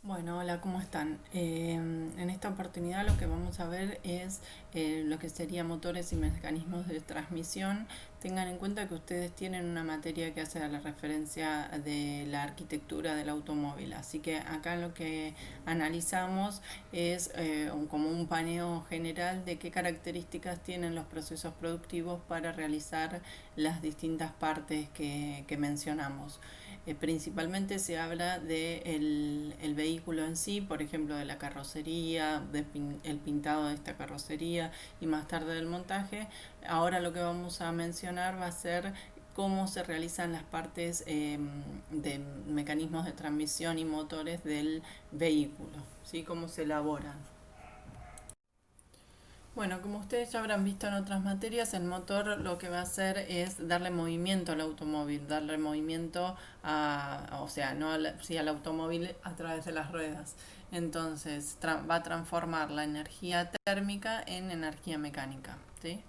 Bueno, hola, ¿cómo están? En esta oportunidad lo que vamos a ver es lo que serían motores y mecanismos de transmisión. Tengan en cuenta que ustedes tienen una materia que hace a la referencia de la arquitectura del automóvil, así que acá lo que analizamos es como un paneo general de qué características tienen los procesos productivos para realizar las distintas partes que mencionamos. Principalmente se habla de el vehículo en sí, por ejemplo de la carrocería, el pintado de esta carrocería y más tarde del montaje. Ahora lo que vamos a mencionar va a ser cómo se realizan las partes de mecanismos de transmisión y motores del vehículo, ¿sí? Cómo se elaboran. Bueno, como ustedes ya habrán visto en otras materias, el motor lo que va a hacer es darle movimiento al automóvil, darle movimiento o sea, no al, sí, al automóvil a través de las ruedas. Entonces, va a transformar la energía térmica en energía mecánica, ¿sí?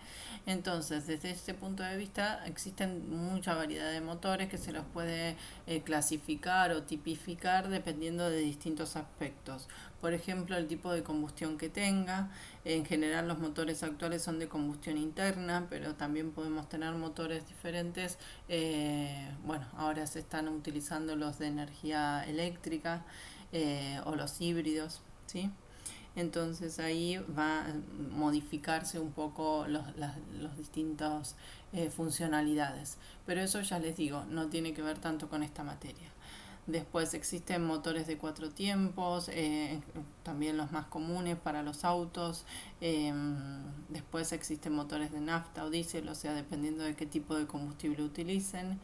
Entonces, desde este punto de vista, existen mucha variedad de motores que se los puede clasificar o tipificar dependiendo de distintos aspectos. Por ejemplo, el tipo de combustión que tenga. En general, los motores actuales son de combustión interna, pero también podemos tener motores diferentes. Bueno, ahora se están utilizando los de energía eléctrica o los híbridos, ¿sí? Entonces ahí va a modificarse un poco los distintos funcionalidades. Pero eso ya les digo, no tiene que ver tanto con esta materia. Después existen motores de cuatro tiempos, también los más comunes para los autos. eh, Después existen motores de nafta o diésel, o sea, dependiendo de qué tipo de combustible utilicen.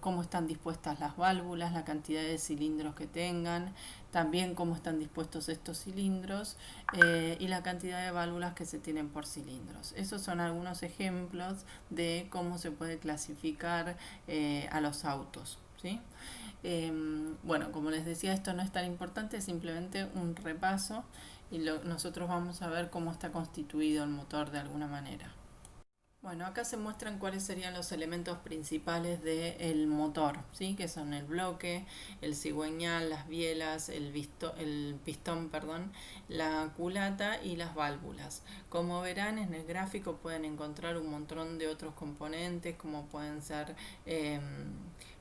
Cómo están dispuestas las válvulas, la cantidad de cilindros que tengan, también cómo están dispuestos estos cilindros y la cantidad de válvulas que se tienen por cilindros. Esos son algunos ejemplos de cómo se puede clasificar a los autos, ¿sí? Bueno, como les decía, esto no es tan importante, es simplemente un repaso y nosotros vamos a ver cómo está constituido el motor de alguna manera. Bueno, acá se muestran cuáles serían los elementos principales del motor, ¿sí? Que son el bloque, el cigüeñal, las bielas, el pistón, perdón, la culata y las válvulas. Como verán en el gráfico pueden encontrar un montón de otros componentes como pueden ser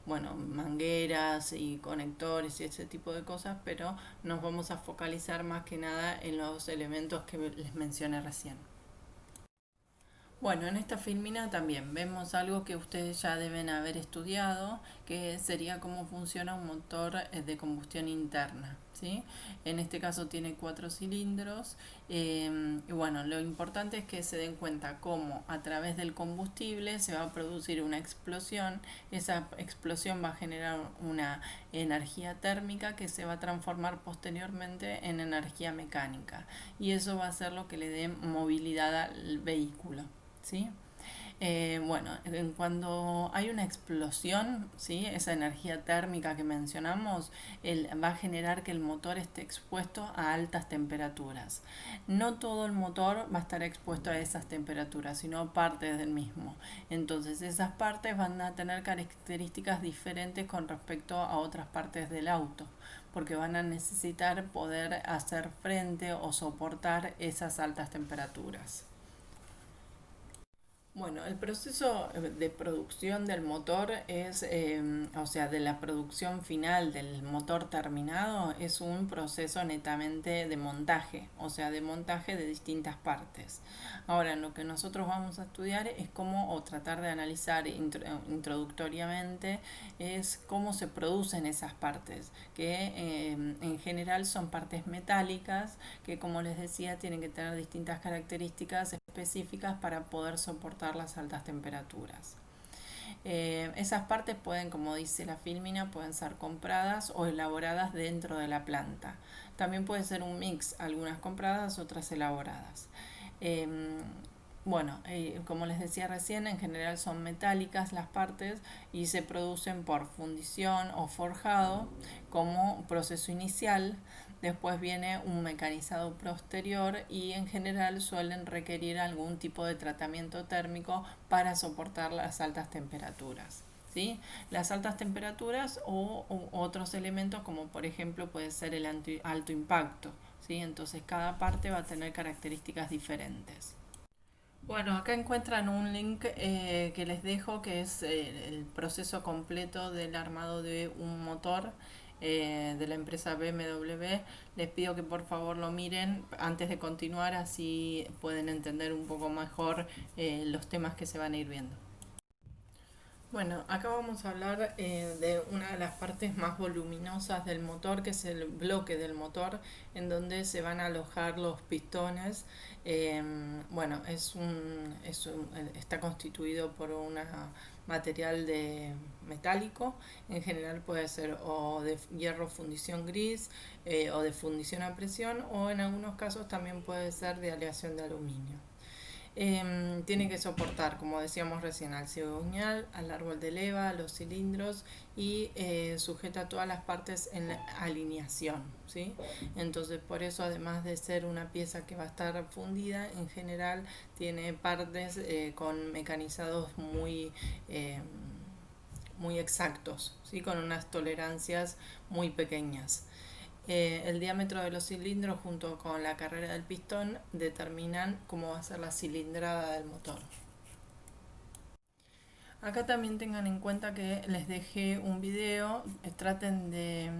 bueno, mangueras y conectores y ese tipo de cosas, pero nos vamos a focalizar más que nada en los elementos que les mencioné recién. Bueno, en esta filmina también vemos algo que ustedes ya deben haber estudiado, que sería cómo funciona un motor de combustión interna, ¿sí? En este caso tiene cuatro cilindros y bueno, lo importante es que se den cuenta cómo a través del combustible se va a producir una explosión. Esa explosión va a generar una energía térmica que se va a transformar posteriormente en energía mecánica y eso va a ser lo que le dé movilidad al vehículo. ¿Sí? Bueno, cuando hay una explosión, ¿sí? Esa energía térmica que mencionamos va a generar que el motor esté expuesto a altas temperaturas. No todo el motor va a estar expuesto a esas temperaturas, sino partes del mismo. Entonces esas partes van a tener características diferentes con respecto a otras partes del auto, porque van a necesitar poder hacer frente o soportar esas altas temperaturas. Bueno, el proceso de producción del motor es, o sea, de la producción final del motor terminado, es un proceso netamente de montaje, o sea, de montaje de distintas partes. Ahora, lo que nosotros vamos a estudiar es cómo, o tratar de analizar introductoriamente, es cómo se producen esas partes, que en general son partes metálicas, que como les decía, tienen que tener distintas características específicas para poder soportar las altas temperaturas. Esas partes pueden, como dice la filmina, pueden ser compradas o elaboradas dentro de la planta. También puede ser un mix, algunas compradas, otras elaboradas. Eh, bueno, como les decía recién, en general son metálicas las partes y se producen por fundición o forjado como proceso inicial. Después viene un mecanizado posterior y en general suelen requerir algún tipo de tratamiento térmico para soportar las altas temperaturas. ¿sí? Las altas temperaturas o otros elementos como por ejemplo puede ser el alto impacto, ¿sí? Entonces cada parte va a tener características diferentes. Bueno, acá encuentran un link que les dejo que es el proceso completo del armado de un motor de la empresa BMW. Les pido que por favor lo miren antes de continuar, así pueden entender un poco mejor los temas que se van a ir viendo. Bueno, acá vamos a hablar de una de las partes más voluminosas del motor, que es el bloque del motor, en donde se van a alojar los pistones. Bueno, está constituido por un material de metálico, en general puede ser o de hierro fundición gris o de fundición a presión, o en algunos casos también puede ser de aleación de aluminio. Tiene que soportar, como decíamos recién, al cigüeñal, al árbol de leva, a los cilindros y sujeta todas las partes en alineación, ¿sí? Entonces, por eso, además de ser una pieza que va a estar fundida, en general tiene partes con mecanizados eh, muy exactos, ¿sí? Con unas tolerancias muy pequeñas. El diámetro de los cilindros junto con la carrera del pistón determinan cómo va a ser la cilindrada del motor. Acá también tengan en cuenta que les dejé un video, traten de,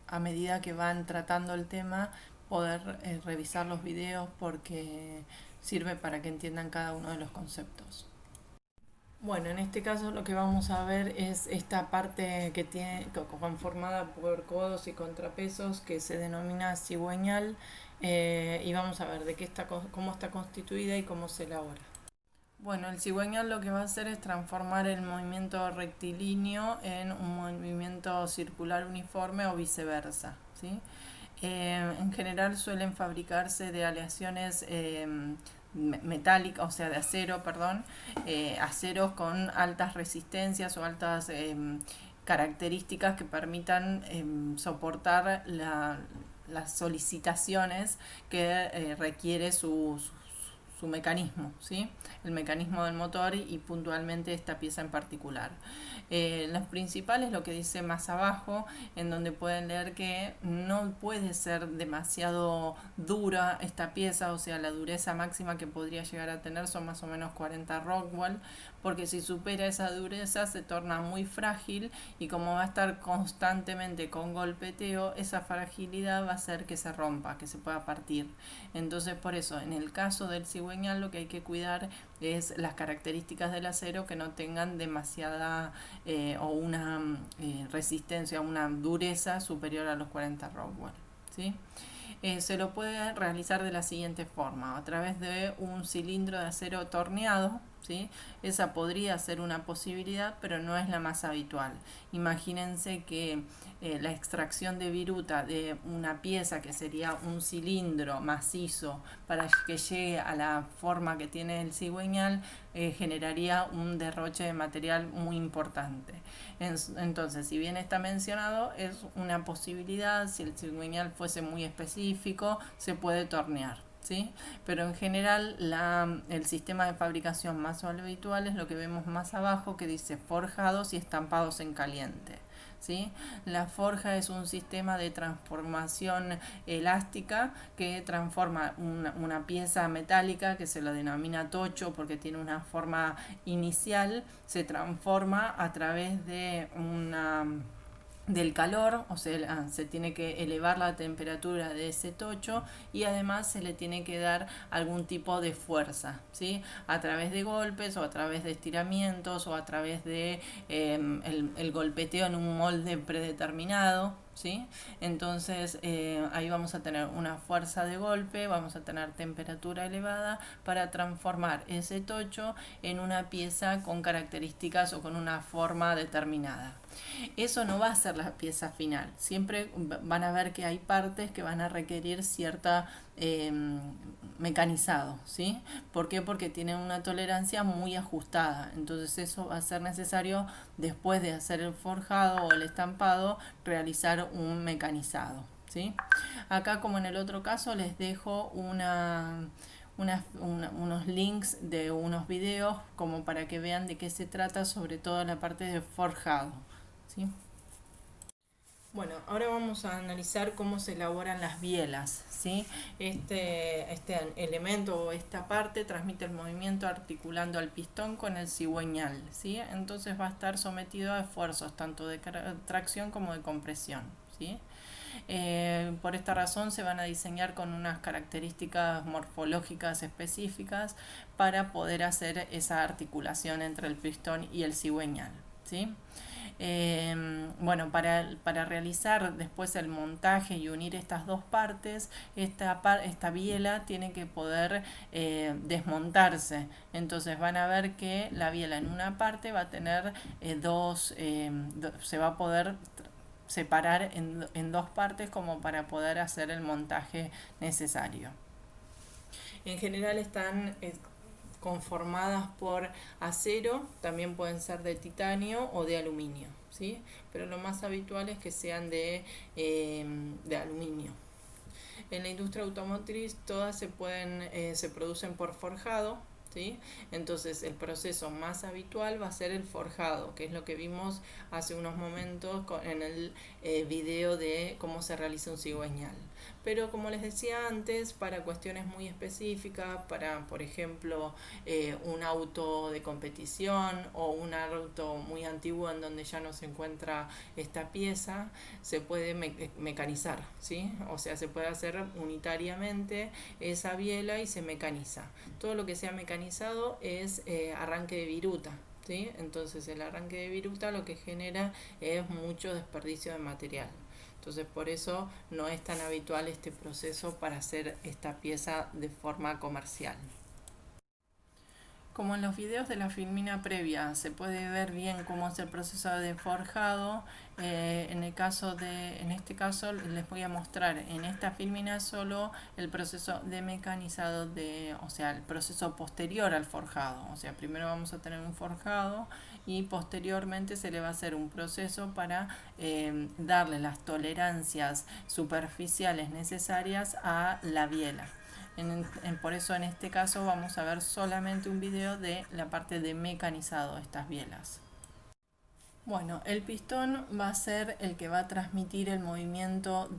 a medida que van tratando el tema, poder revisar los videos porque sirve para que entiendan cada uno de los conceptos. Bueno, en este caso lo que vamos a ver es esta parte que tiene conformada por codos y contrapesos que se denomina cigüeñal y vamos a ver de qué está, cómo está constituida y cómo se elabora. Bueno, el cigüeñal lo que va a hacer es transformar el movimiento rectilíneo en un movimiento circular uniforme o viceversa, ¿sí? En general suelen fabricarse de aleaciones metálicas, o sea, de acero, perdón, aceros con altas resistencias o altas características que permitan soportar las solicitaciones que requiere su mecanismo, ¿sí? El mecanismo del motor y puntualmente esta pieza en particular. Los principales, lo que dice más abajo, en donde pueden leer que no puede ser demasiado dura esta pieza, o sea, la dureza máxima que podría llegar a tener son más o menos 40 Rockwell, porque si supera esa dureza se torna muy frágil y como va a estar constantemente con golpeteo, esa fragilidad va a hacer que se rompa, que se pueda partir. Entonces, por eso, en el caso del cigüeñal lo que hay que cuidar es las características del acero que no tengan demasiada o una resistencia, una dureza superior a los 40 Rockwell, ¿sí? Se lo puede realizar de la siguiente forma, a través de un cilindro de acero torneado, ¿sí? Esa podría ser una posibilidad, pero no es la más habitual. Imagínense que la extracción de viruta de una pieza que sería un cilindro macizo para que llegue a la forma que tiene el cigüeñal generaría un derroche de material muy importante. Entonces, si bien está mencionado, es una posibilidad, si el cigüeñal fuese muy específico, se puede tornear, ¿sí? Pero en general el sistema de fabricación más habitual es lo que vemos más abajo, que dice forjados y estampados en caliente, ¿sí? La forja es un sistema de transformación elástica que transforma una pieza metálica que se la denomina tocho porque tiene una forma inicial, se transforma a través de del calor, o sea, se tiene que elevar la temperatura de ese tocho y además se le tiene que dar algún tipo de fuerza, ¿sí? A través de golpes o a través de estiramientos o a través de el golpeteo en un molde predeterminado, ¿sí? Entonces ahí vamos a tener una fuerza de golpe, vamos a tener temperatura elevada para transformar ese tocho en una pieza con características o con una forma determinada. Eso no va a ser la pieza final. Siempre van a ver que hay partes que van a requerir cierta mecanizado, ¿sí? ¿Por qué? Porque tienen una tolerancia muy ajustada. Entonces eso va a ser necesario después de hacer el forjado o el estampado realizar un mecanizado, ¿sí? Acá como en el otro caso les dejo unos links de unos videos como para que vean de qué se trata, sobre todo la parte de forjado, ¿sí? Bueno, ahora vamos a analizar cómo se elaboran las bielas, ¿sí? Este elemento o esta parte transmite el movimiento articulando al pistón con el cigüeñal, ¿sí? Entonces va a estar sometido a esfuerzos tanto de tracción como de compresión, ¿sí? Por esta razón se van a diseñar con unas características morfológicas específicas para poder hacer esa articulación entre el pistón y el cigüeñal, ¿sí? Bueno, para realizar después el montaje y unir estas dos partes, esta biela tiene que poder desmontarse. Entonces van a ver que la biela en una parte va a tener se va a poder separar en dos partes como para poder hacer el montaje necesario. En general están conformadas por acero, también pueden ser de titanio o de aluminio, ¿sí? Pero lo más habitual es que sean de aluminio. En la industria automotriz todas se producen por forjado, ¿sí? Entonces el proceso más habitual va a ser el forjado, que es lo que vimos hace unos momentos en el video de cómo se realiza un cigüeñal. Pero como les decía antes, para cuestiones muy específicas, para por ejemplo un auto de competición o un auto muy antiguo en donde ya no se encuentra esta pieza, se puede mecanizar, ¿sí? O sea, se puede hacer unitariamente esa biela y se mecaniza. Todo lo que sea mecanizado es arranque de viruta, ¿sí? Entonces el arranque de viruta lo que genera es mucho desperdicio de material. Entonces por eso no es tan habitual este proceso para hacer esta pieza de forma comercial. Como en los videos de la filmina previa se puede ver bien cómo es el proceso de forjado, en este caso les voy a mostrar en esta filmina solo el proceso de mecanizado, o sea, el proceso posterior al forjado. O sea, primero vamos a tener un forjado y posteriormente se le va a hacer un proceso para darle las tolerancias superficiales necesarias a la biela. Por eso en este caso vamos a ver solamente un video de la parte de mecanizado de estas bielas. Bueno, el pistón va a ser el que va a transmitir el movimiento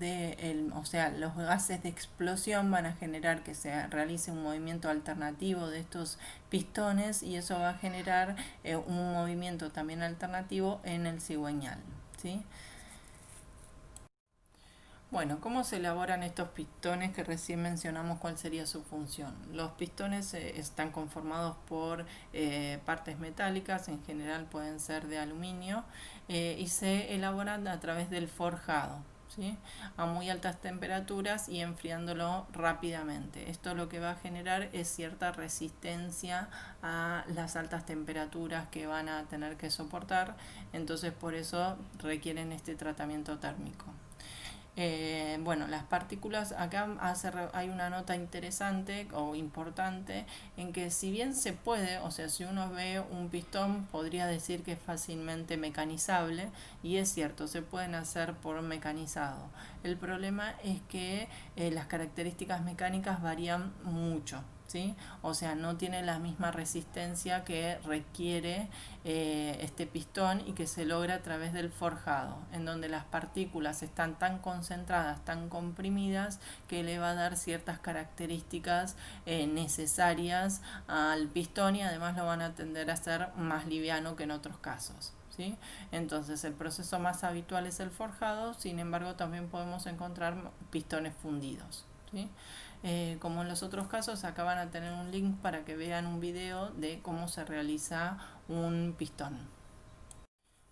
o sea, los gases de explosión van a generar que se realice un movimiento alternativo de estos pistones y eso va a generar un movimiento también alternativo en el cigüeñal, ¿sí? Bueno, ¿cómo se elaboran estos pistones que recién mencionamos cuál sería su función? Los pistones están conformados por partes metálicas, en general pueden ser de aluminio, y se elaboran a través del forjado, ¿sí? A muy altas temperaturas y enfriándolo rápidamente. Esto lo que va a generar es cierta resistencia a las altas temperaturas que van a tener que soportar, entonces por eso requieren este tratamiento térmico. Bueno, las partículas, acá hay una nota interesante o importante en que si bien se puede, o sea, si uno ve un pistón podría decir que es fácilmente mecanizable y es cierto, se pueden hacer por mecanizado. El problema es que las características mecánicas varían mucho, ¿sí? O sea, no tiene la misma resistencia que requiere este pistón y que se logra a través del forjado, en donde las partículas están tan concentradas, tan comprimidas, que le va a dar ciertas características necesarias al pistón y además lo van a tender a ser más liviano que en otros casos, ¿sí? Entonces el proceso más habitual es el forjado, sin embargo también podemos encontrar pistones fundidos, ¿sí? Como en los otros casos, acá van a tener un link para que vean un video de cómo se realiza un pistón.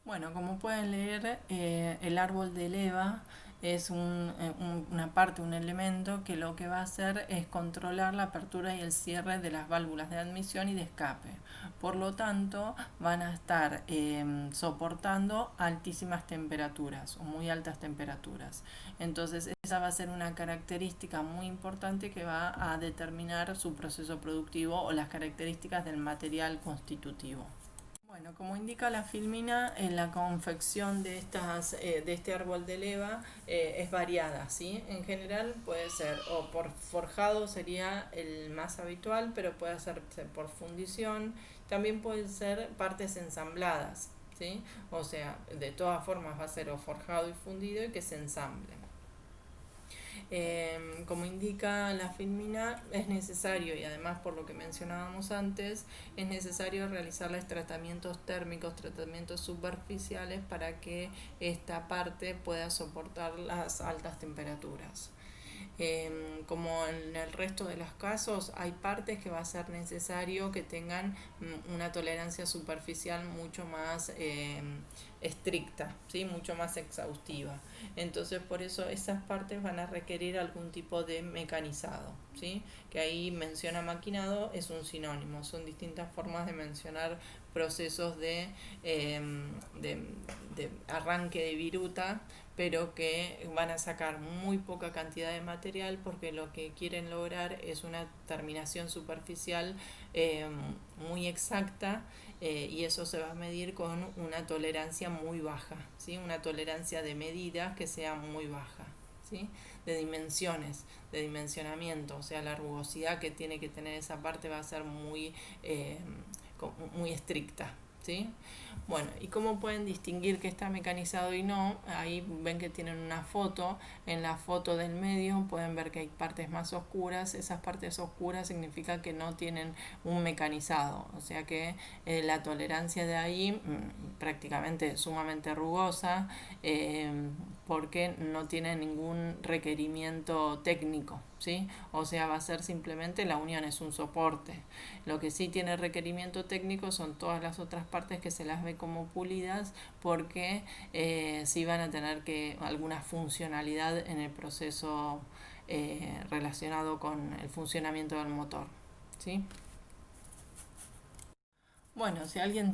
Bueno, como pueden leer, el árbol de leva es una parte, un elemento que lo que va a hacer es controlar la apertura y el cierre de las válvulas de admisión y de escape. Por lo tanto, van a estar soportando altísimas temperaturas o muy altas temperaturas. Entonces, esa va a ser una característica muy importante que va a determinar su proceso productivo o las características del material constitutivo. Bueno, como indica la filmina, en la confección de de este árbol de leva es variada, ¿sí? En general puede ser o por forjado sería el más habitual, pero puede hacerse por fundición, también pueden ser partes ensambladas, ¿sí? O sea, de todas formas va a ser o forjado y fundido y que se ensamblen. Como indica la filmina, es necesario, y además por lo que mencionábamos antes, es necesario realizarles tratamientos térmicos, tratamientos superficiales para que esta parte pueda soportar las altas temperaturas. Como en el resto de los casos, hay partes que va a ser necesario que tengan una tolerancia superficial mucho más estricta, ¿sí? Mucho más exhaustiva. Entonces, por eso esas partes van a requerir algún tipo de mecanizado, ¿sí? Que ahí menciona maquinado es un sinónimo, son distintas formas de mencionar procesos eh, de, de arranque de viruta, pero que van a sacar muy poca cantidad de material porque lo que quieren lograr es una terminación superficial eh, muy exacta, y eso se va a medir con una tolerancia muy baja, ¿sí? Una tolerancia de medidas que sea muy baja, ¿sí? De dimensiones, de dimensionamiento, o sea, la rugosidad que tiene que tener esa parte va a ser eh, muy estricta, ¿sí? Bueno, ¿y cómo pueden distinguir que está mecanizado y no? Ahí ven que tienen una foto. En la foto del medio pueden ver que hay partes más oscuras. Esas partes oscuras significa que no tienen un mecanizado. O sea que la tolerancia de ahí prácticamente sumamente rugosa, eh, porque no tiene ningún requerimiento técnico, ¿sí? O sea, va a ser simplemente la unión, es un soporte. Lo que sí tiene requerimiento técnico son todas las otras partes que se las ve como pulidas, porque sí van a tener que alguna funcionalidad en el proceso relacionado con el funcionamiento del motor, ¿sí? Bueno, si alguien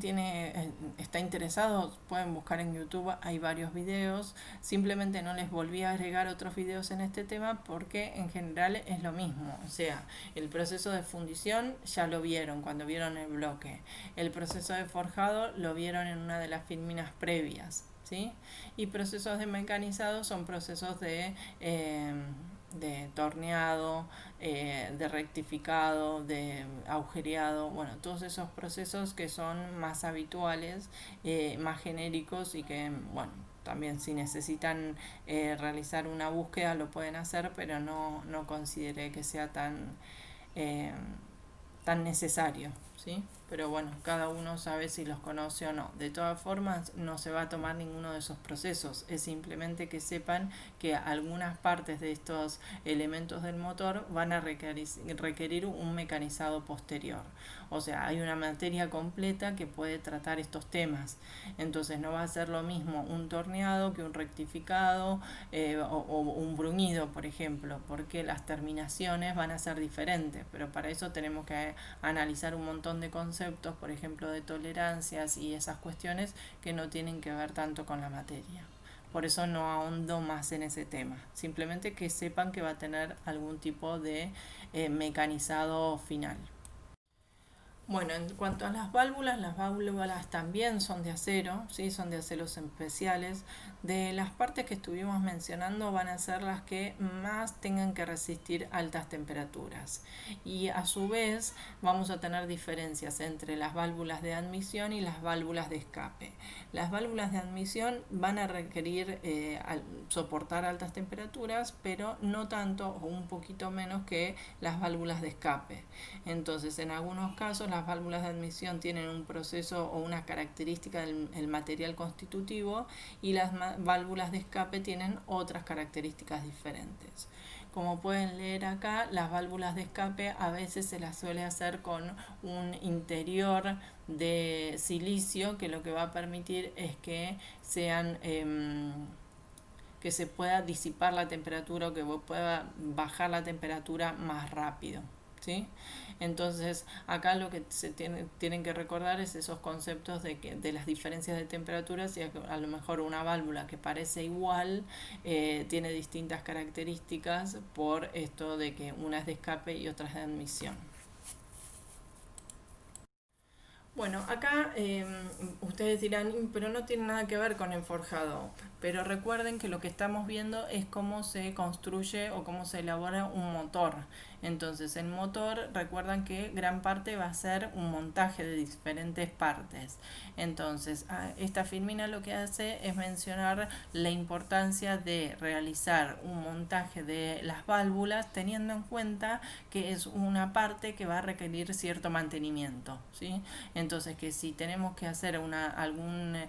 está interesado, pueden buscar en YouTube, hay varios videos. Simplemente no les volví a agregar otros videos en este tema porque en general es lo mismo. O sea, el proceso de fundición ya lo vieron cuando vieron el bloque. El proceso de forjado lo vieron en una de las filminas previas, ¿sí? Y procesos de mecanizado son procesos de torneado, de rectificado, de agujereado, bueno, todos esos procesos que son más habituales, más genéricos y que, bueno, también si necesitan realizar una búsqueda lo pueden hacer, pero no consideré que sea eh, tan necesario, ¿sí? Pero bueno, cada uno sabe si los conoce o no. De todas formas, no se va a tomar ninguno de esos procesos. Es simplemente que sepan que algunas partes de estos elementos del motor van a requerir un mecanizado posterior. O sea, hay una materia completa que puede tratar estos temas. Entonces no va a ser lo mismo un torneado que un rectificado, o un bruñido, por ejemplo, porque las terminaciones van a ser diferentes. Pero para eso tenemos que analizar un montón de conceptos, por ejemplo, de tolerancias y esas cuestiones que no tienen que ver tanto con la materia. Por eso no ahondo más en ese tema. Simplemente que sepan que va a tener algún tipo de mecanizado final. Bueno, en cuanto a las válvulas también son de acero, ¿sí? Son de aceros especiales. De las partes que estuvimos mencionando van a ser las que más tengan que resistir altas temperaturas. Y a su vez vamos a tener diferencias entre las válvulas de admisión y las válvulas de escape. Las válvulas de admisión van a requerir soportar altas temperaturas, pero no tanto o un poquito menos que las válvulas de escape. Entonces, en algunos casos, las válvulas de admisión tienen un proceso o una característica del material constitutivo, y las válvulas de escape tienen otras características diferentes. Como pueden leer acá, las válvulas de escape a veces se las suele hacer con un interior de silicio, que lo que va a permitir es que sean que se pueda disipar la temperatura o que pueda bajar la temperatura más rápido, ¿sí? Entonces, acá lo que tienen que recordar es esos conceptos de las diferencias de temperaturas, y a lo mejor una válvula que parece igual tiene distintas características por esto de que una es de escape y otra es de admisión. Bueno, acá ustedes dirán, pero no tiene nada que ver con el forjado. Pero recuerden que lo que estamos viendo es cómo se construye o cómo se elabora un motor. Entonces, el motor, recuerdan que gran parte va a ser un montaje de diferentes partes. Entonces, esta filmina lo que hace es mencionar la importancia de realizar un montaje de las válvulas teniendo en cuenta que es una parte que va a requerir cierto mantenimiento, ¿sí? Entonces, que si tenemos que hacer alguna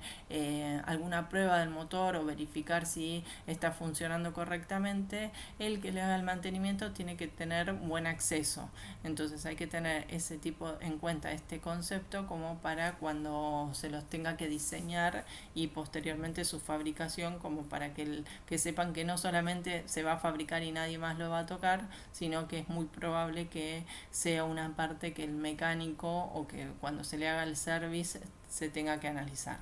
prueba del motor o verificar si está funcionando correctamente, el que le haga el mantenimiento tiene que tener buen acceso. Entonces hay que tener ese tipo en cuenta, este concepto, como para cuando se los tenga que diseñar y posteriormente su fabricación, como para que sepan que no solamente se va a fabricar y nadie más lo va a tocar, sino que es muy probable que sea una parte que el mecánico o que cuando se le haga el service se tenga que analizar.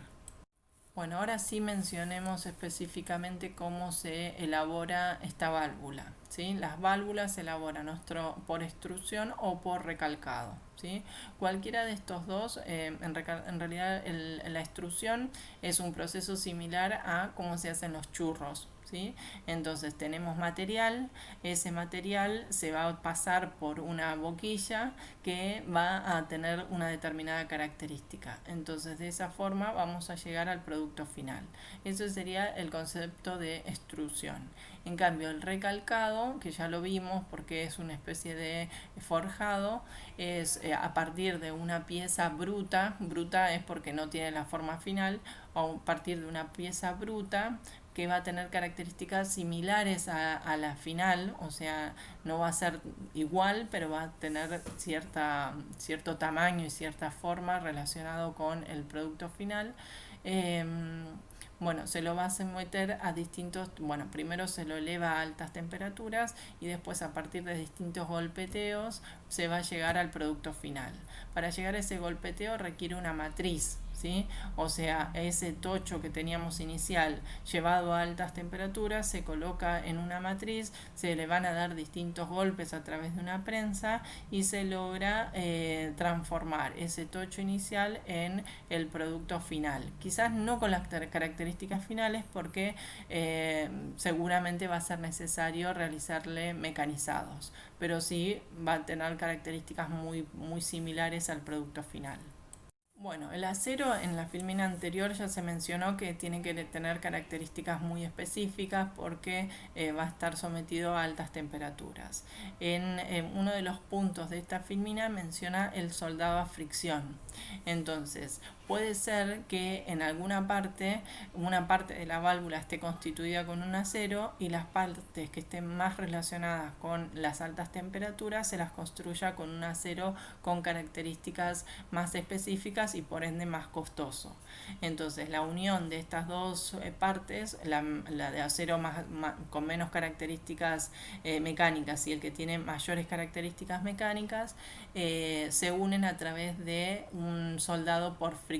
Bueno, ahora sí mencionemos específicamente cómo se elabora esta válvula, ¿sí? Las válvulas se elaboran por extrusión o por recalcado, ¿sí? Cualquiera de estos dos, en realidad la extrusión es un proceso similar a cómo se hacen los churros, ¿sí? Entonces tenemos material, ese material se va a pasar por una boquilla que va a tener una determinada característica. Entonces de esa forma vamos a llegar al producto final. Eso sería el concepto de extrusión. En cambio el recalcado, que ya lo vimos porque es una especie de forjado, es a partir de una pieza bruta, bruta es porque no tiene la forma final, o a partir de una pieza bruta que va a tener características similares a la final, o sea, no va a ser igual, pero va a tener cierto tamaño y cierta forma relacionado con el producto final. Eh, bueno, se lo va a someter a distintos, bueno, primero se lo eleva a altas temperaturas y después a partir de distintos golpeteos se va a llegar al producto final. Para llegar a ese golpeteo requiere una matriz, ¿sí? O sea, ese tocho que teníamos inicial llevado a altas temperaturas se coloca en una matriz, se le van a dar distintos golpes a través de una prensa y se logra transformar ese tocho inicial en el producto final. Quizás no con las características finales porque seguramente va a ser necesario realizarle mecanizados, pero sí va a tener características muy similares al producto final. Bueno, el acero en la filmina anterior ya se mencionó que tiene que tener características muy específicas porque va a estar sometido a altas temperaturas. En uno de los puntos de esta filmina menciona el soldado a fricción. Entonces, puede ser que en alguna parte, una parte de la válvula esté constituida con un acero y las partes que estén más relacionadas con las altas temperaturas se las construya con un acero con características más específicas y por ende más costoso. Entonces la unión de estas dos partes, la de acero con menos características mecánicas y el que tiene mayores características mecánicas, se unen a través de un soldado por fricción.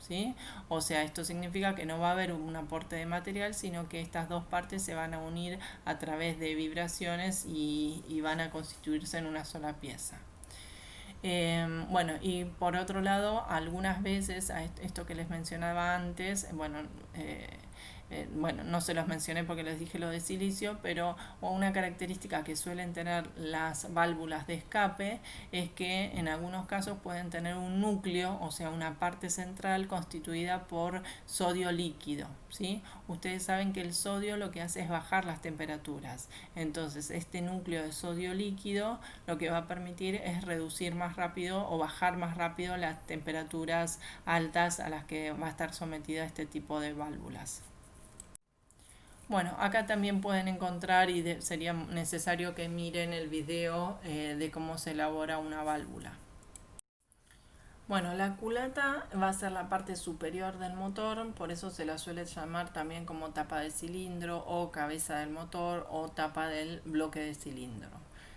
¿Sí? O sea, esto significa que no va a haber un aporte de material, sino que estas dos partes se van a unir a través de vibraciones y van a constituirse en una sola pieza. Bueno, y por otro lado, algunas veces, a esto que les mencionaba antes, bueno, no se los mencioné porque les dije lo de silicio, pero una característica que suelen tener las válvulas de escape es que en algunos casos pueden tener un núcleo, o sea, una parte central constituida por sodio líquido, ¿sí? Ustedes saben que el sodio lo que hace es bajar las temperaturas. Entonces, este núcleo de sodio líquido lo que va a permitir es reducir más rápido o bajar más rápido las temperaturas altas a las que va a estar sometida este tipo de válvulas. Bueno, acá también pueden encontrar sería necesario que miren el video de cómo se elabora una válvula. Bueno, la culata va a ser la parte superior del motor, por eso se la suele llamar también como tapa de cilindro o cabeza del motor o tapa del bloque de cilindro,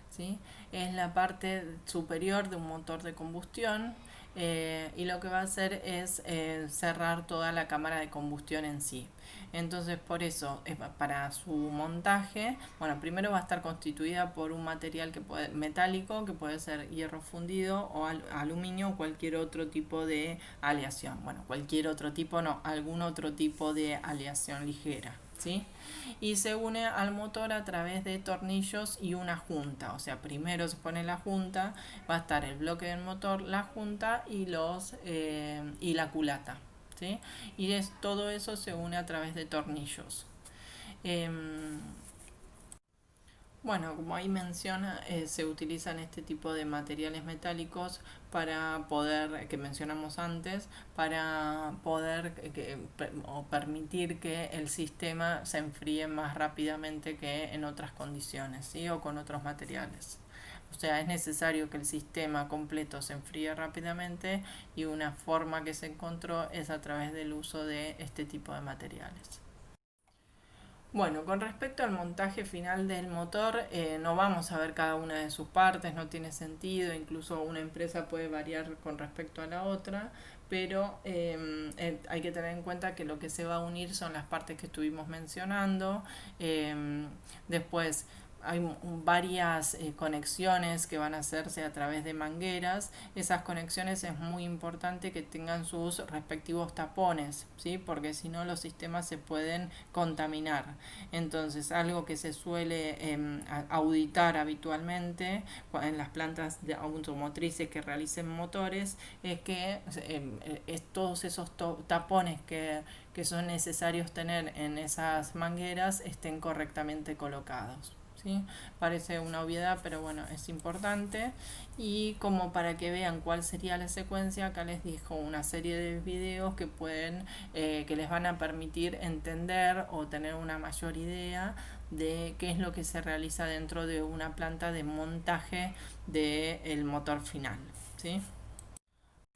¿sí? Es la parte superior de un motor de combustión. y lo que va a hacer es cerrar toda la cámara de combustión en sí. Entonces, por eso, para su montaje, bueno, primero va a estar constituida por un material metálico, que puede ser hierro fundido o aluminio o cualquier otro tipo de aleación. Bueno, cualquier otro tipo no, algún otro tipo de aleación ligera, ¿sí? Y se une al motor a través de tornillos y una junta. O sea, primero se pone la junta, va a estar el bloque del motor, la junta y la culata, ¿sí? Y todo eso se une a través de tornillos. Em, bueno, como ahí menciona, se utilizan este tipo de materiales metálicos para poder, que mencionamos antes, para poder o permitir que el sistema se enfríe más rápidamente que en otras condiciones, ¿sí? O con otros materiales. O sea, es necesario que el sistema completo se enfríe rápidamente y una forma que se encontró es a través del uso de este tipo de materiales. Bueno, con respecto al montaje final del motor, no vamos a ver cada una de sus partes, no tiene sentido, incluso una empresa puede variar con respecto a la otra, pero hay que tener en cuenta que lo que se va a unir son las partes que estuvimos mencionando. Después hay varias conexiones que van a hacerse a través de mangueras. Esas conexiones es muy importante que tengan sus respectivos tapones, ¿sí? Porque si no los sistemas se pueden contaminar. Entonces, algo que se suele auditar habitualmente en las plantas de automotrices que realicen motores es que todos esos tapones que son necesarios tener en esas mangueras estén correctamente colocados. ¿Sí? Parece una obviedad, pero bueno, es importante. Y como para que vean cuál sería la secuencia, acá les dejo una serie de videos que les van a permitir entender o tener una mayor idea de qué es lo que se realiza dentro de una planta de montaje del motor final, ¿sí?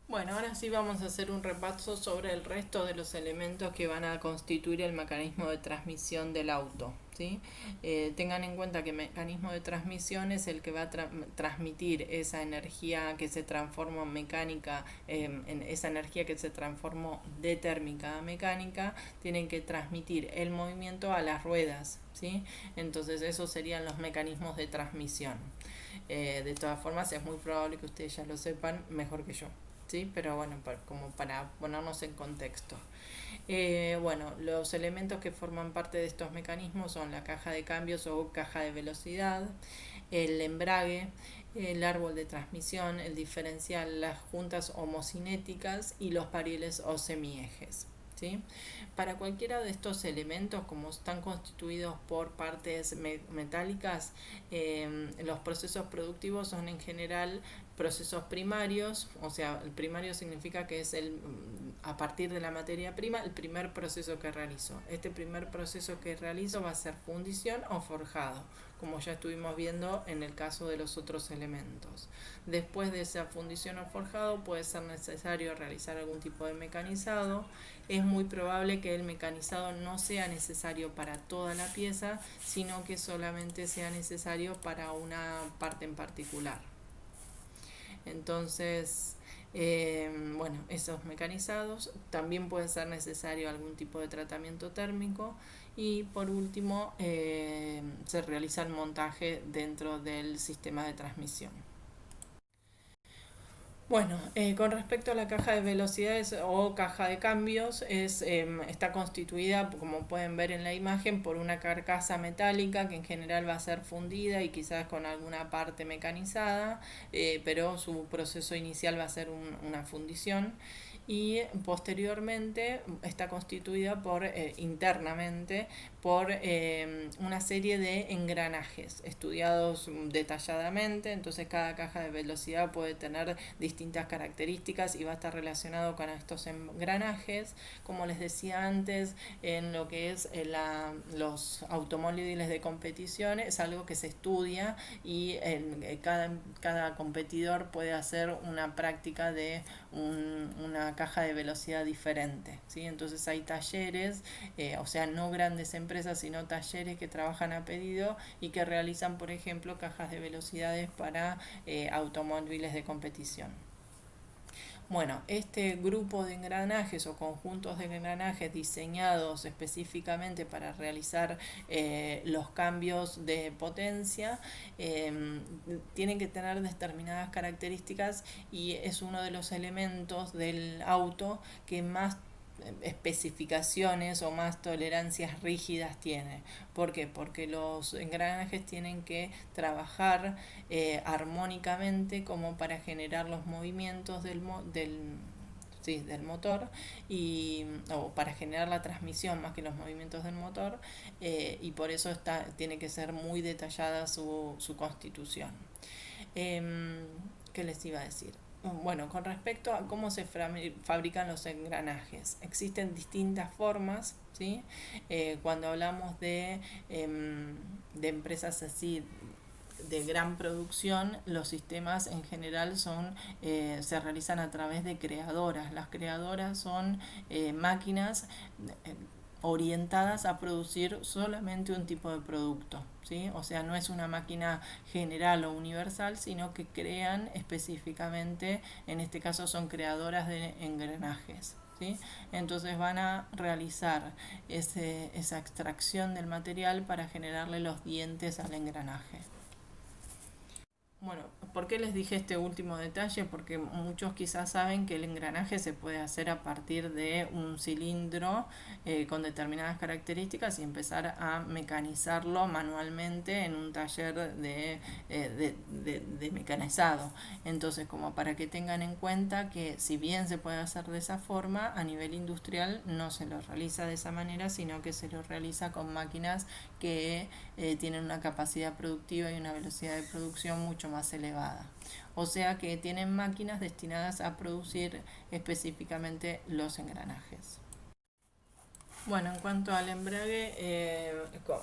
Bueno, ahora sí vamos a hacer un repaso sobre el resto de los elementos que van a constituir el mecanismo de transmisión del auto, ¿sí? Tengan en cuenta que el mecanismo de transmisión es el que va a transmitir esa energía que se transforma en mecánica, en esa energía que se transformó de térmica a mecánica, tienen que transmitir el movimiento a las ruedas, ¿sí? Entonces esos serían los mecanismos de transmisión. De todas formas, es muy probable que ustedes ya lo sepan mejor que yo. ¿Sí? Pero bueno, como para ponernos en contexto. Bueno, los elementos que forman parte de estos mecanismos son la caja de cambios o caja de velocidad, el embrague, el árbol de transmisión, el diferencial, las juntas homocinéticas y los parieles o semiejes. ¿Sí? Para cualquiera de estos elementos, como están constituidos por partes metálicas, los procesos productivos son en general procesos primarios, o sea, el primario significa que es a partir de la materia prima el primer proceso que realizo. Este primer proceso que realizo va a ser fundición o forjado, como ya estuvimos viendo en el caso de los otros elementos. Después de esa fundición o forjado puede ser necesario realizar algún tipo de mecanizado. Es muy probable que el mecanizado no sea necesario para toda la pieza, sino que solamente sea necesario para una parte en particular. Entonces, bueno, esos mecanizados, también puede ser necesario algún tipo de tratamiento térmico y por último se realiza el montaje dentro del sistema de transmisión. Bueno, con respecto a la caja de velocidades o caja de cambios, está constituida, como pueden ver en la imagen, por una carcasa metálica que en general va a ser fundida y quizás con alguna parte mecanizada, pero su proceso inicial va a ser una fundición y posteriormente está constituida internamente por una serie de engranajes estudiados detalladamente. Entonces cada caja de velocidad puede tener distintas características y va a estar relacionado con estos engranajes. Como les decía antes, en lo que es los automóviles de competición es algo que se estudia y cada competidor puede hacer una práctica de una caja de velocidad diferente, ¿sí? Entonces hay talleres, o sea, no grandes empresas, sino talleres que trabajan a pedido y que realizan, por ejemplo, cajas de velocidades para automóviles de competición. Bueno, este grupo de engranajes o conjuntos de engranajes diseñados específicamente para realizar los cambios de potencia tienen que tener determinadas características y es uno de los elementos del auto que más especificaciones o más tolerancias rígidas tiene. ¿Por qué? Porque los engranajes tienen que trabajar armónicamente como para generar los movimientos del motor y o para generar la transmisión más que los movimientos del motor y por eso tiene que ser muy detallada su constitución. ¿Qué les iba a decir? Bueno, con respecto a cómo se fabrican los engranajes, existen distintas formas, ¿sí? Cuando hablamos de empresas así de gran producción, los sistemas en general se realizan a través de creadoras. Las creadoras son máquinas eh, orientadas a producir solamente un tipo de producto, ¿sí? O sea, no es una máquina general o universal, sino que crean específicamente, en este caso son creadoras de engranajes. ¿Sí? Entonces van a realizar esa extracción del material para generarle los dientes al engranaje. Bueno, ¿por qué les dije este último detalle? Porque muchos quizás saben que el engranaje se puede hacer a partir de un cilindro con determinadas características y empezar a mecanizarlo manualmente en un taller de mecanizado. Entonces, como para que tengan en cuenta que si bien se puede hacer de esa forma, a nivel industrial no se lo realiza de esa manera, sino que se lo realiza con máquinas que tienen una capacidad productiva y una velocidad de producción mucho más elevada. O sea que tienen máquinas destinadas a producir específicamente los engranajes. Bueno, en cuanto al embrague,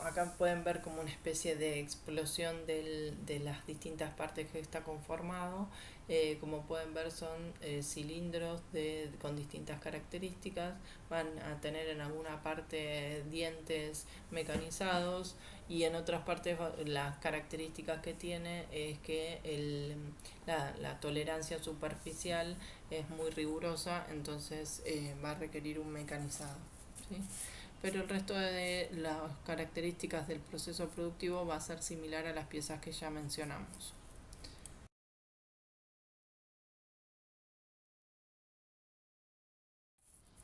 acá pueden ver como una especie de explosión de las distintas partes que está conformado. Como pueden ver son cilindros con distintas características. Van a tener en alguna parte dientes mecanizados y en otras partes las características que tiene es que la tolerancia superficial es muy rigurosa, entonces va a requerir un mecanizado. ¿Sí? Pero el resto de las características del proceso productivo va a ser similar a las piezas que ya mencionamos.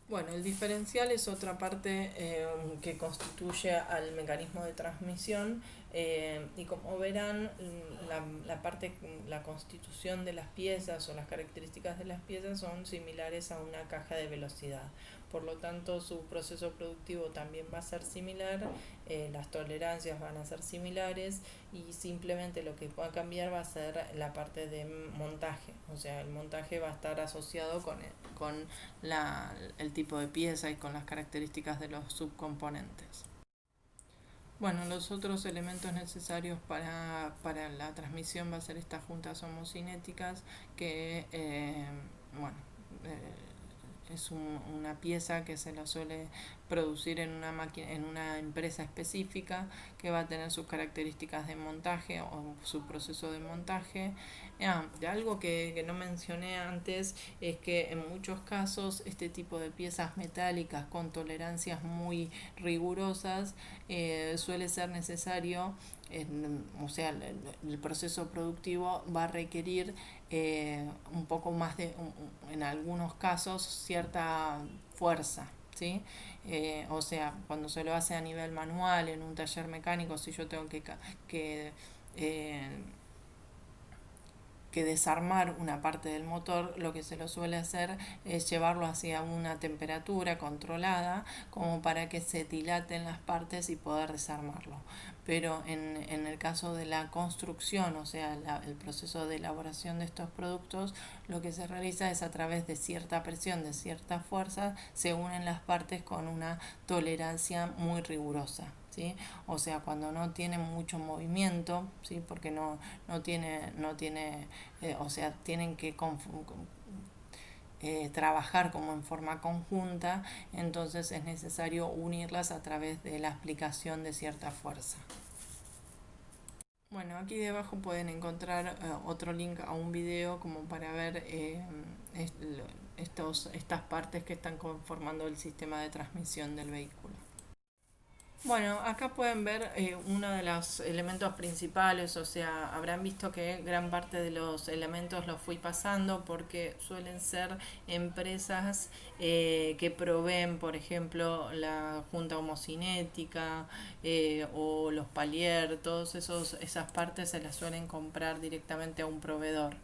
Bueno, el diferencial es otra parte que constituye al mecanismo de transmisión y como verán la constitución de las piezas o las características de las piezas son similares a una caja de velocidad. Por lo tanto, su proceso productivo también va a ser similar, las tolerancias van a ser similares y simplemente lo que va a cambiar va a ser la parte de montaje. O sea, el montaje va a estar asociado con el tipo de pieza y con las características de los subcomponentes. Bueno, los otros elementos necesarios para la transmisión va a ser estas juntas homocinéticas que, bueno, es una pieza que se la suele producir en una máquina, en una empresa específica que va a tener sus características de montaje o su proceso de montaje. Algo que no mencioné antes es que en muchos casos este tipo de piezas metálicas con tolerancias muy rigurosas suele ser necesario, o sea, el proceso productivo va a requerir un poco más en algunos casos, cierta fuerza. ¿Sí? O sea, cuando se lo hace a nivel manual, en un taller mecánico, si yo tengo que eh, que desarmar una parte del motor, lo que se lo suele hacer es llevarlo hacia una temperatura controlada como para que se dilaten las partes y poder desarmarlo. Pero en el caso de la construcción, o sea, el proceso de elaboración de estos productos, lo que se realiza es a través de cierta presión, de cierta fuerza, se unen las partes con una tolerancia muy rigurosa. ¿Sí? O sea, cuando no tiene mucho movimiento, ¿sí? Porque no tiene o sea, tienen que trabajar como en forma conjunta, entonces es necesario unirlas a través de la aplicación de cierta fuerza. Bueno, aquí debajo pueden encontrar otro link a un video como para ver estas partes que están conformando el sistema de transmisión del vehículo. Bueno, acá pueden ver uno de los elementos principales, o sea, habrán visto que gran parte de los elementos los fui pasando porque suelen ser empresas que proveen, por ejemplo, la junta homocinética o los palier, esas partes se las suelen comprar directamente a un proveedor.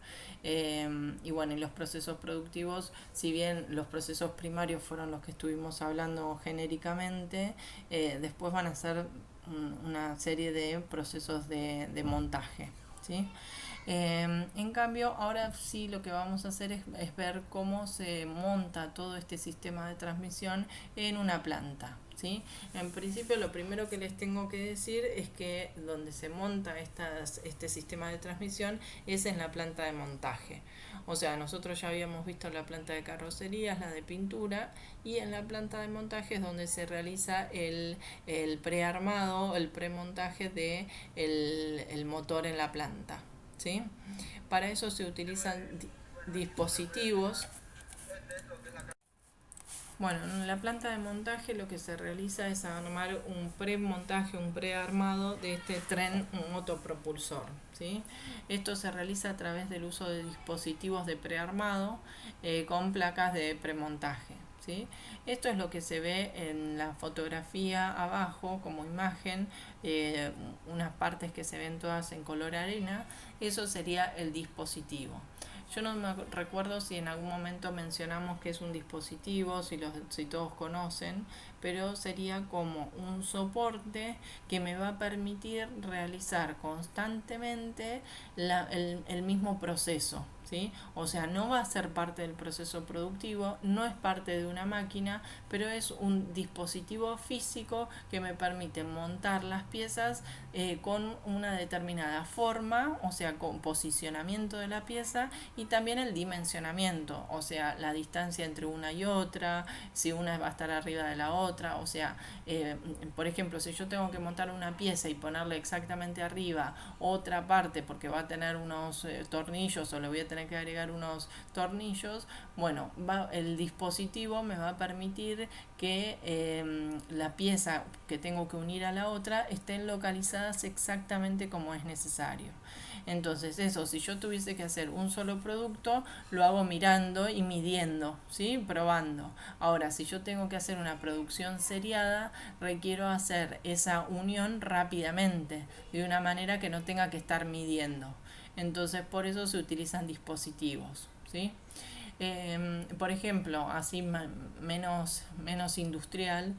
Y bueno, y los procesos productivos, si bien los procesos primarios fueron los que estuvimos hablando genéricamente, después van a ser una serie de procesos de montaje, ¿sí? En cambio, ahora sí lo que vamos a hacer es ver cómo se monta todo este sistema de transmisión en una planta, ¿sí? En principio, lo primero que les tengo que decir es que donde se monta este sistema de transmisión es en la planta de montaje. O sea, nosotros ya habíamos visto la planta de carrocerías, la de pintura, y en la planta de montaje es donde se realiza el prearmado, el premontaje de el motor en la planta, ¿sí? Para eso se utilizan dispositivos. Bueno, en la planta de montaje lo que se realiza es armar un premontaje, un prearmado de este tren motopropulsor, ¿sí? Esto se realiza a través del uso de dispositivos de prearmado con placas de premontaje, ¿sí? Esto es lo que se ve en la fotografía abajo como imagen, unas partes que se ven todas en color arena, eso sería el dispositivo. Yo no me recuerdo si en algún momento mencionamos que es un dispositivo, si todos conocen, pero sería como un soporte que me va a permitir realizar constantemente el mismo proceso, ¿sí? O sea, no va a ser parte del proceso productivo, no es parte de una máquina, pero es un dispositivo físico que me permite montar las piezas con una determinada forma, o sea, con posicionamiento de la pieza, y también el dimensionamiento, o sea, la distancia entre una y otra, si una va a estar arriba de la otra, o sea, por ejemplo, si yo tengo que montar una pieza y ponerle exactamente arriba otra parte porque va a tener unos tornillos o le voy a tener que agregar unos tornillos, bueno, el dispositivo me va a permitir que la pieza que tengo que unir a la otra estén localizadas exactamente como es necesario. Entonces eso, si yo tuviese que hacer un solo producto, lo hago mirando y midiendo, ¿sí? Probando. Ahora, si yo tengo que hacer una producción seriada, requiero hacer esa unión rápidamente, de una manera que no tenga que estar midiendo. Entonces, por eso se utilizan dispositivos, ¿sí? Por ejemplo, así menos industrial,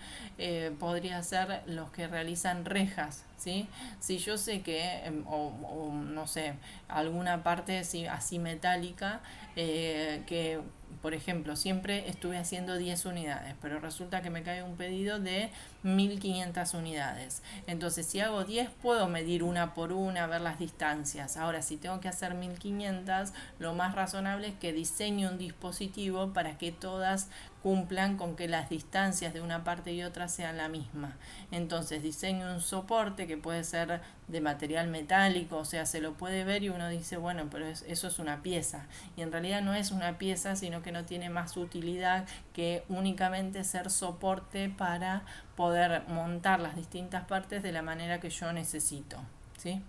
podría ser los que realizan rejas, ¿sí? Si yo sé que, o no sé, alguna parte así metálica, que por ejemplo, siempre estuve haciendo 10 unidades, pero resulta que me cae un pedido de 1500 unidades. Entonces, si hago 10, puedo medir una por una, ver las distancias. Ahora, si tengo que hacer 1500, lo más razonable es que diseñe un dispositivo para que todas cumplan con que las distancias de una parte y otra sean la misma. Entonces diseño un soporte que puede ser de material metálico, o sea, se lo puede ver y uno dice, bueno, pero eso es una pieza. Y en realidad no es una pieza, sino que no tiene más utilidad que únicamente ser soporte para poder montar las distintas partes de la manera que yo necesito, ¿sí?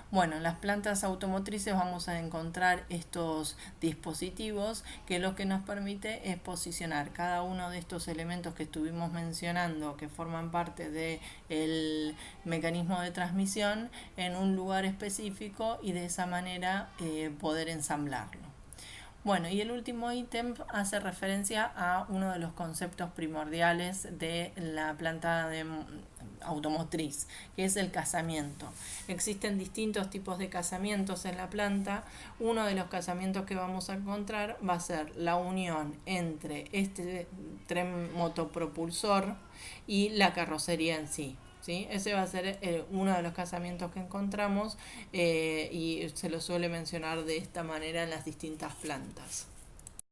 Bueno, en las plantas automotrices vamos a encontrar estos dispositivos que lo que nos permite es posicionar cada uno de estos elementos que estuvimos mencionando, que forman parte del mecanismo de transmisión, en un lugar específico y de esa manera poder ensamblarlo. Bueno, y el último ítem hace referencia a uno de los conceptos primordiales de la planta automotriz, que es el casamiento. Existen distintos tipos de casamientos en la planta. Uno de los casamientos que vamos a encontrar va a ser la unión entre este tren motopropulsor y la carrocería en sí. ¿Sí? Ese va a ser uno de los casamientos que encontramos y se lo suele mencionar de esta manera en las distintas plantas.